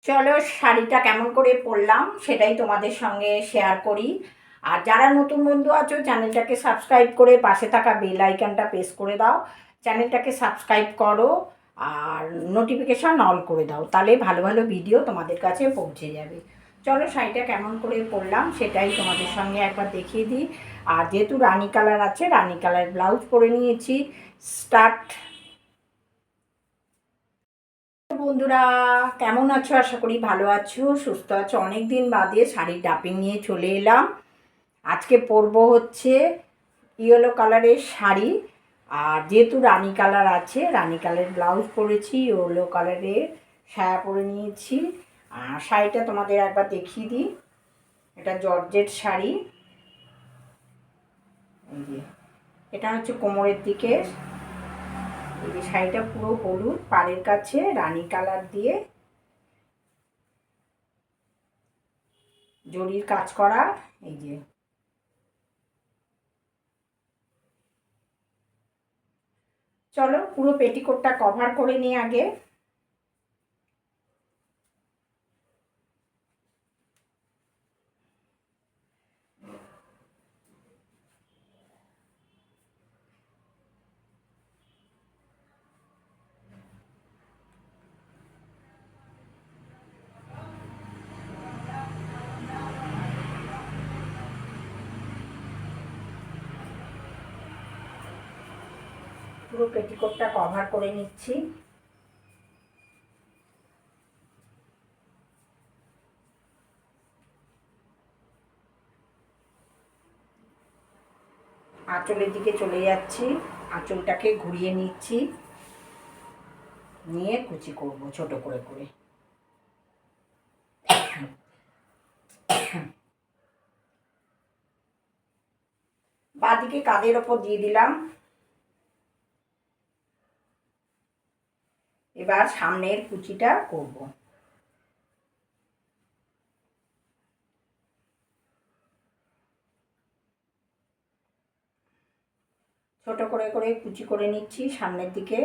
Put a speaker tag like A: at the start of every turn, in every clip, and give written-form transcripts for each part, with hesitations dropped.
A: চলো শাড়িটা কেমন করে পরলাম সেটাই তোমাদের সঙ্গে শেয়ার করি। আর যারা নতুন বন্ধু আছো চ্যানেলটাকে সাবস্ক্রাইব করে পাশে থাকা বেল আইকনটা প্রেস করে দাও, চ্যানেলটাকে সাবস্ক্রাইব করো আর নোটিফিকেশান অল করে দাও, তাহলে ভালো ভালো ভিডিও তোমাদের কাছে পৌঁছে যাবে। চলো শাড়িটা কেমন করে পরলাম সেটাই তোমাদের সঙ্গে একবার দেখিয়ে দিই। আর যেহেতু রানি কালার আছে, রানি কালার ব্লাউজ পরে নিয়েছি। স্টার্ট। বন্ধুরা কেমন আছো? আশা করি ভালো আছো, সুস্থ আছো। অনেক দিন বাদে শাড়ির ডাপিং নিয়ে চলে এলাম। আজকে পরবো হচ্ছে ইয়েলো কালারের শাড়ি। আর যেহেতু রানি কালার আছে, রানি কালার ব্লাউজ পরেছি, ইয়েলো কালারের সায়া পরে নিয়েছি। আর শাড়িটা তোমাদের একবার দেখিয়ে দিই। এটা জর্জেট শাড়ি। এই যে এটা হচ্ছে কোমরের দিকে। এই যে শাড়িটা পুরো হলুদ, পাড়ের কাছে রানি কালার দিয়ে জরির কাজ করা। এই যে চলো পুরো পেটিকোটটা কভার করে নিই আগে। পুরো পেটিকোটটা কভার করে নিচ্ছি। আঁচলের দিকে চলে যাচ্ছি, আঁচলটাকে ঘুরিয়ে নিচ্ছি, নিয়ে কুচি করব ছোট করে করে। বাঁদিকে কাঁধের ওপর দিয়ে দিলাম। এবার সামনের কুচিটা করব। ছোট করে করে কুচি করে নিচ্ছি সামনের দিকে।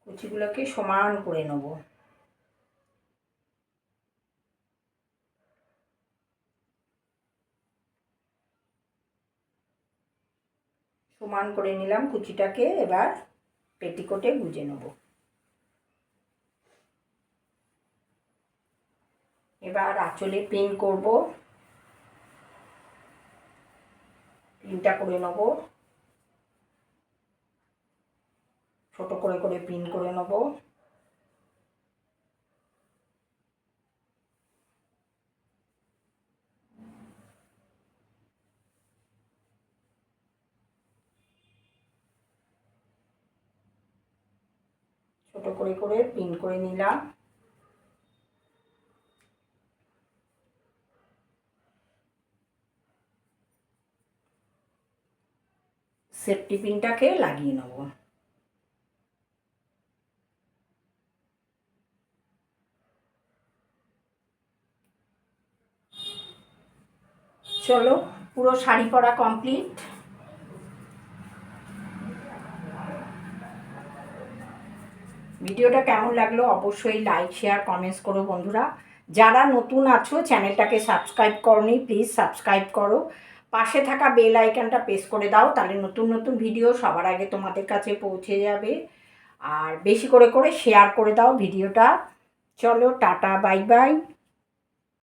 A: কুচিগুলোকে সমান করে নেব। সমান করে নিলাম কুচিটাকে, এবার পেটিকোটে গুজে নেব। এবার আঁচলে পিন করব, পিনটা করে নেব। ছোট করে করে পিন করে নেব। ছোট করে করে পিন করে নিলাম। সেফটি পিনটাকে লাগিয়ে নেব। চলো পুরো শাড়ি পরা কমপ্লিট। ভিডিওটা কেমন লাগলো অবশ্যই লাইক শেয়ার কমেন্টস করো বন্ধুরা। যারা নতুন আছো চ্যানেলটাকে সাবস্ক্রাইব করনি, প্লিজ সাবস্ক্রাইব করো। পাশে থাকা বেল আইকনটা প্রেস করে দাও, তাহলে নতুন নতুন ভিডিও সবার আগে তোমাদের কাছে পৌঁছে যাবে। আর বেশি করে করে শেয়ার করে দাও ভিডিওটা। চলো টাটা, বাই বাই।